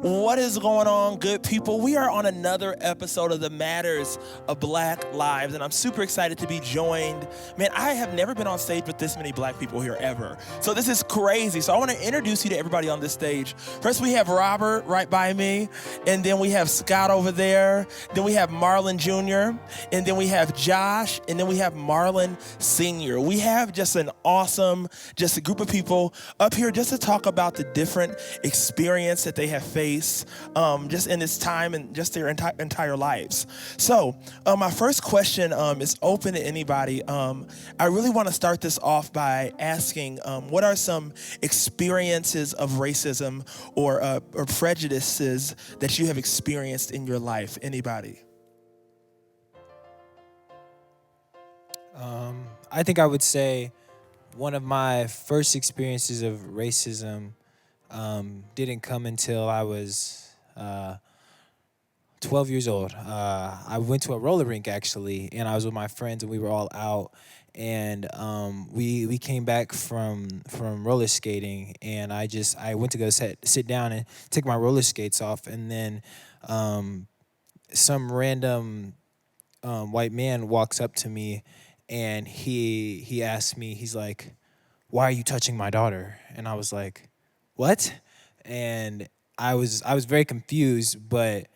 What is going on, good people? We are on another episode of the Matters of Black Lives, and I'm super excited to be joined. Man, I have never been on stage with this many black people here ever. So this is crazy. So I want to introduce you to everybody on this stage. First, we have Robert right by me, and then we have Scott over there. Then we have Marlon Jr., and then we have Josh, and then we have Marlon Sr. We have just an awesome, just a group of people up here just to talk about the different experience that they have faced just in this time and just their entire lives. So my first question is open to anybody. I really want to start this off by asking, what are some experiences of racism or prejudices that you have experienced in your life? Anybody? I think I would say one of my first experiences of racism didn't come until I was 12 years old. I went to a roller rink actually, and I was with my friends, and we were all out. And we came back from roller skating, and I went to go sit down and take my roller skates off, and then some random white man walks up to me, and he asked me, he's like, "Why are you touching my daughter?" And I was like, "What?" And I was very confused, but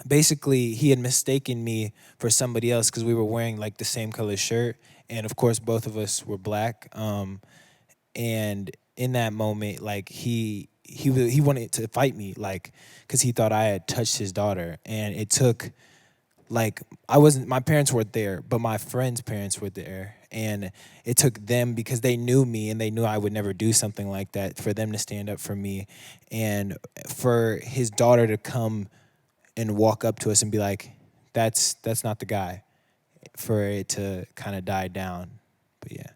basically he had mistaken me for somebody else because we were wearing like the same color shirt, and of course both of us were black. And in that moment, like he wanted to fight me, like, because he thought I had touched his daughter, and it took, like, I wasn't, my parents weren't there, but my friends' parents were there, and it took them, because they knew me and they knew I would never do something like that, for them to stand up for me, and for his daughter to come and walk up to us and be like, that's not the guy, for it to kind of die down. But yeah.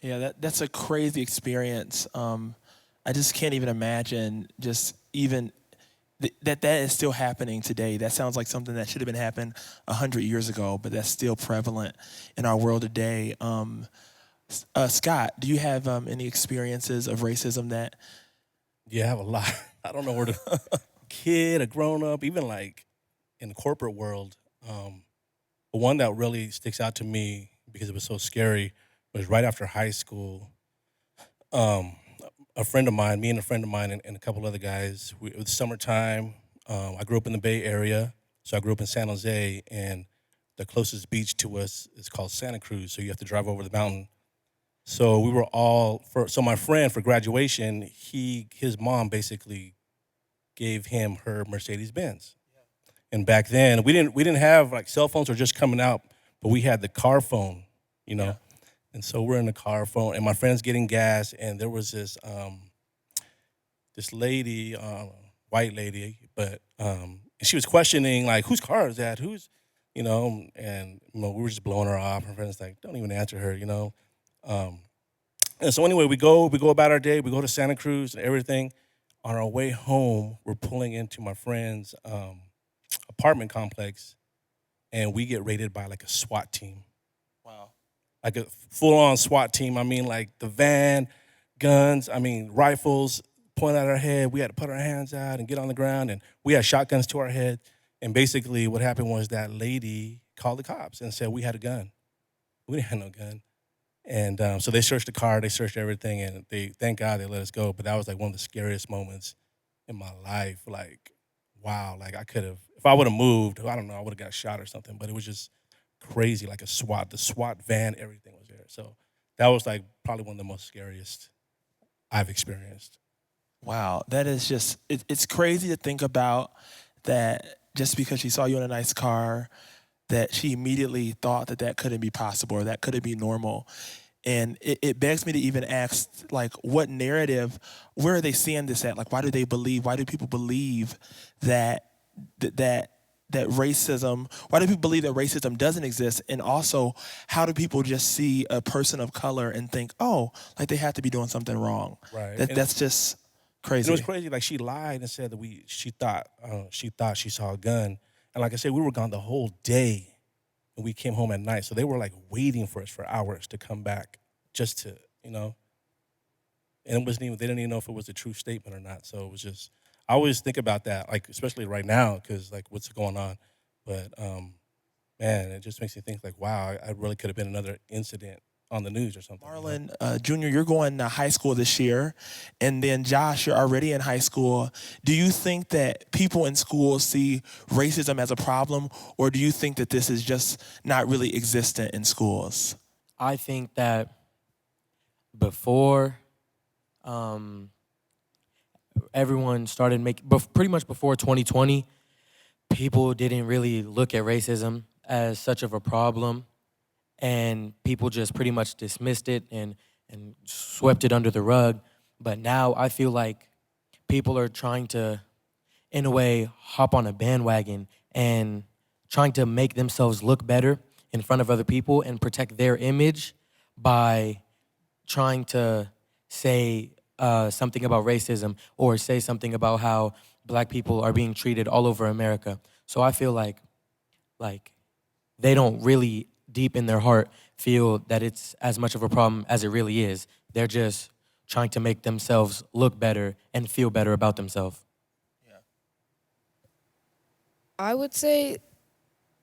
Yeah, that's a crazy experience. I just can't even imagine just even that is still happening today. That sounds like something that should have been happened 100 years ago, but that's still prevalent in our world today. Scott, do you have any experiences of racism that? Yeah, I have a lot. I don't know where to kid, a grown up, even like in the corporate world. But one that really sticks out to me because it was so scary was right after high school. Um, a friend of mine, me and a friend of mine, and a couple other guys. It was summertime. I grew up in the Bay Area, so I grew up in San Jose, and the closest beach to us is called Santa Cruz. So you have to drive over the mountain. So we were all so my friend for graduation, his mom basically gave him her Mercedes Benz. And back then we didn't have like cell phones were just coming out, but we had the car phone, you know. Yeah. And so we're in the car phone, and my friend's getting gas, and there was this lady, white lady, but and she was questioning like, whose car is that? Who's, and we were just blowing her off. Her friend's like, don't even answer her, you know. Um, and so anyway, we go about our day. We go to Santa Cruz and everything. On our way home, we're pulling into my friend's apartment complex, and we get raided by like a SWAT team, Wow. like a full-on SWAT team. I mean, like the van, guns, rifles pointed at our head. We had to put our hands out and get on the ground, and we had shotguns to our head. And basically what happened was that lady called the cops and said we had a gun. We didn't have no gun. And so they searched the car, they searched everything, and thank God they let us go. But that was like one of the scariest moments in my life. Like, wow, like I could have, if I would have moved, I don't know, I would have got shot or something. But it was just crazy, like the SWAT van, everything was there. So that was like probably one of the most scariest I've experienced. Wow, that is just, it's crazy to think about that just because she saw you in a nice car, that she immediately thought that that couldn't be possible or that couldn't be normal. And it begs me to even ask, like, what narrative, where are they seeing this at? Like, why do people believe that, that, that racism, why do people believe that racism doesn't exist? And also, how do people just see a person of color and think, oh, like they have to be doing something wrong? Right. That's just And it was crazy. crazy. Like she lied and said that she thought she saw a gun. And like I said, we were gone the whole day, and we came home at night. So they were like waiting for us for hours to come back, just to, and it wasn't even they didn't even know if it was a true statement or not. So it was just I always think about that, like especially right now, because like what's going on. But man, it just makes me think like, wow, I really could have been another incident on the news or something. Marlon, Junior, you're going to high school this year, and then Josh, you're already in high school. Do you think that people in schools see racism as a problem, or do you think that this is just not really existent in schools? I think that before um, everyone started making, pretty much before 2020, people didn't really look at racism as such of a problem, and people just pretty much dismissed it and swept it under the rug. But now I feel like people are trying to, in a way, hop on a bandwagon and trying to make themselves look better in front of other people and protect their image by trying to say something about racism or say something about how black people are being treated all over America. So I feel like they don't really deep in their heart feel that it's as much of a problem as it really is. They're just trying to make themselves look better and feel better about themselves. I would say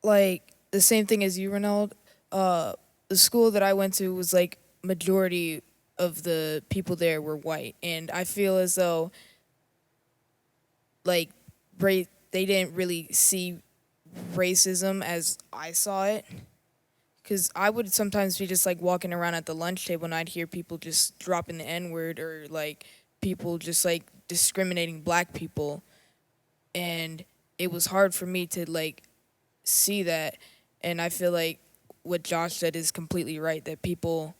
like the same thing as you, Ronald. The school that I went to was like majority of the people there were white, and I feel as though like they didn't really see racism as I saw it. Because I would sometimes be just like walking around at the lunch table and I'd hear people just dropping the N word or like people just like discriminating black people. And it was hard for me to like see that. And I feel like what Josh said is completely right, that people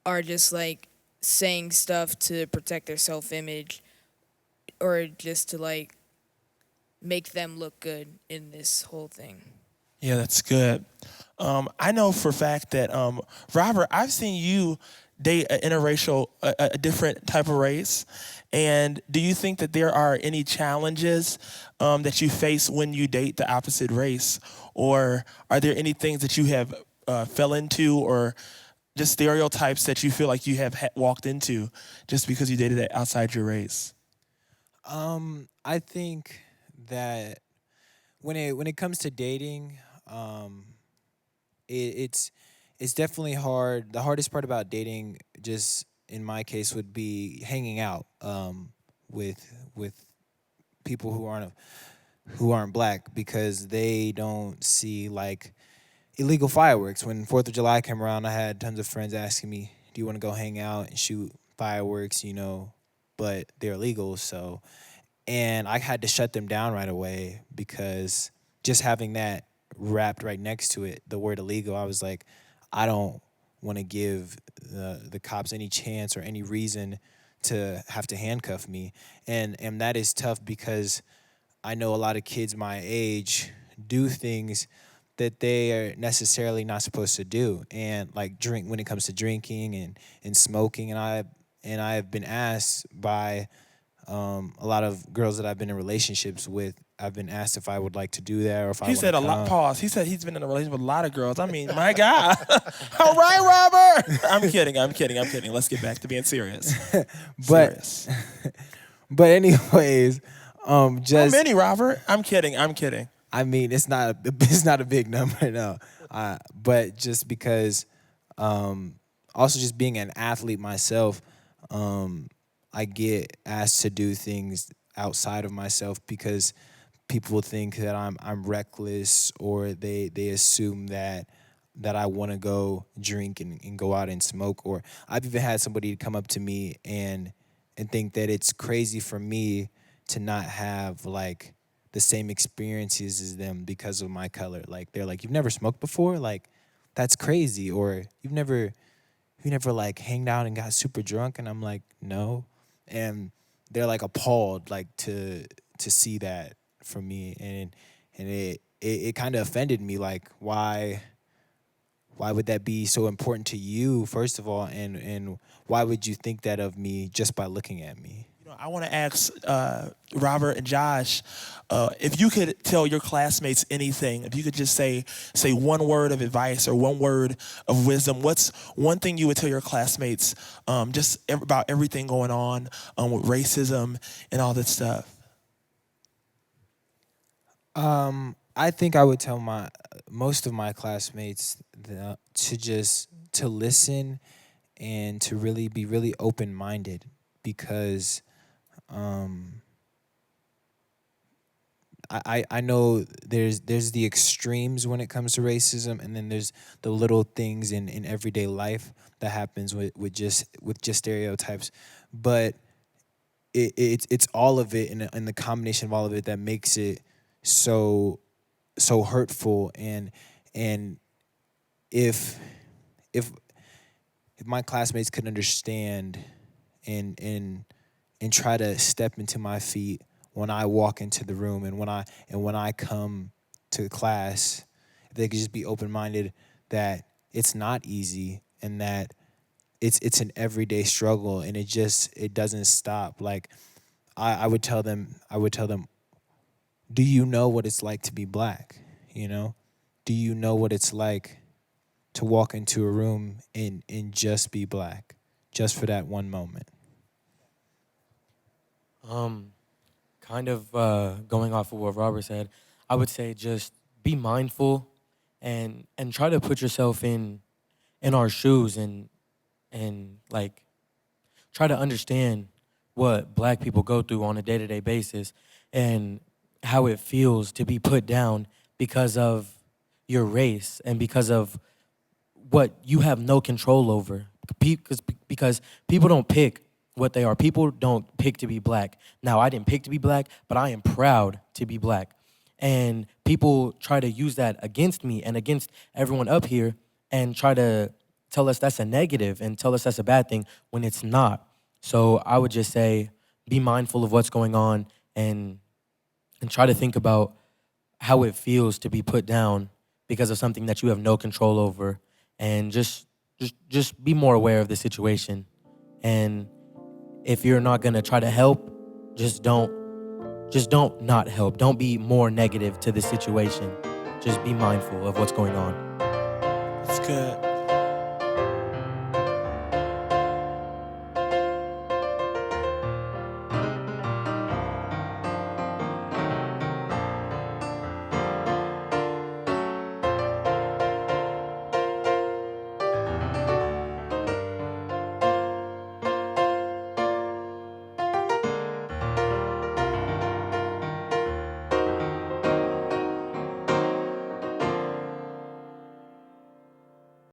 are just like saying stuff to protect their self image or just to like make them look good in this whole thing. Yeah, that's good. I know for a fact that, Robert, I've seen you date an interracial, a different type of race. And do you think that there are any challenges that you face when you date the opposite race? Or are there any things that you have fell into or just stereotypes that you feel like you have walked into just because you dated it outside your race? I think that when it comes to dating, it's definitely hard. The hardest part about dating, just in my case, would be hanging out with people who aren't black, because they don't see like illegal fireworks. When 4th of July came around, I had tons of friends asking me, "Do you want to go hang out and shoot fireworks?" But they're illegal, so. And I had to shut them down right away, because just having that wrapped right next to it, the word illegal, I was like, I don't want to give the cops any chance or any reason to have to handcuff me. And that is tough, because I know a lot of kids my age do things that they are necessarily not supposed to do, and like drink when it comes to drinking and smoking. And I've been asked by a lot of girls that I've been in relationships with, I've been asked if I would like to do that or if I He want said to a lot. come. Pause. He said he's been in a relationship with a lot of girls. I mean, my God. All right, Robert. I'm kidding. Let's get back to being serious. But Serious. but anyways, How just many, Robert? I'm kidding. I mean, it's not a big number, no. But just because, also just being an athlete myself, I get asked to do things outside of myself, because people think that I'm reckless, or they assume that I want to go drink and go out and smoke. Or I've even had somebody come up to me and think that it's crazy for me to not have like the same experiences as them because of my color. Like they're like, "You've never smoked before? Like that's crazy." Or you never like hanged out and got super drunk?" And I'm like, "No." And they're like appalled, like to see that from me. And it kind of offended me. Like, why would that be so important to you, first of all? And why would you think that of me just by looking at me? You I want to ask Robert and Josh, if you could tell your classmates anything, if you could just say one word of advice or one word of wisdom, what's one thing you would tell your classmates about everything going on with racism and all that stuff? I think I would tell most of my classmates to listen and to really be really open-minded, because I know there's the extremes when it comes to racism, and then there's the little things in everyday life that happens with just stereotypes, but it's all of it, and the combination of all of it that makes it so hurtful. And if if my classmates could understand and try to step into my feet when I walk into the room, and when I come to class, if they could just be open-minded that it's not easy, and that it's an everyday struggle, and it doesn't stop. Like I would tell them, do you know what it's like to be black? You know? Do you know what it's like to walk into a room and just be black, just for that one moment? Kind of going off of what Robert said, I would say just be mindful and try to put yourself in our shoes, and like try to understand what black people go through on a day-to-day basis, and how it feels to be put down because of your race and because of what you have no control over. Because people don't pick what they are. People don't pick to be black. Now, I didn't pick to be black, but I am proud to be black. And people try to use that against me and against everyone up here, and try to tell us that's a negative and tell us that's a bad thing when it's not. So I would just say be mindful of what's going on, and try to think about how it feels to be put down because of something that you have no control over, and just be more aware of the situation. And if you're not going to try to help, just don't not help. Don't be more negative to the situation. Just be mindful of what's going on. That's good.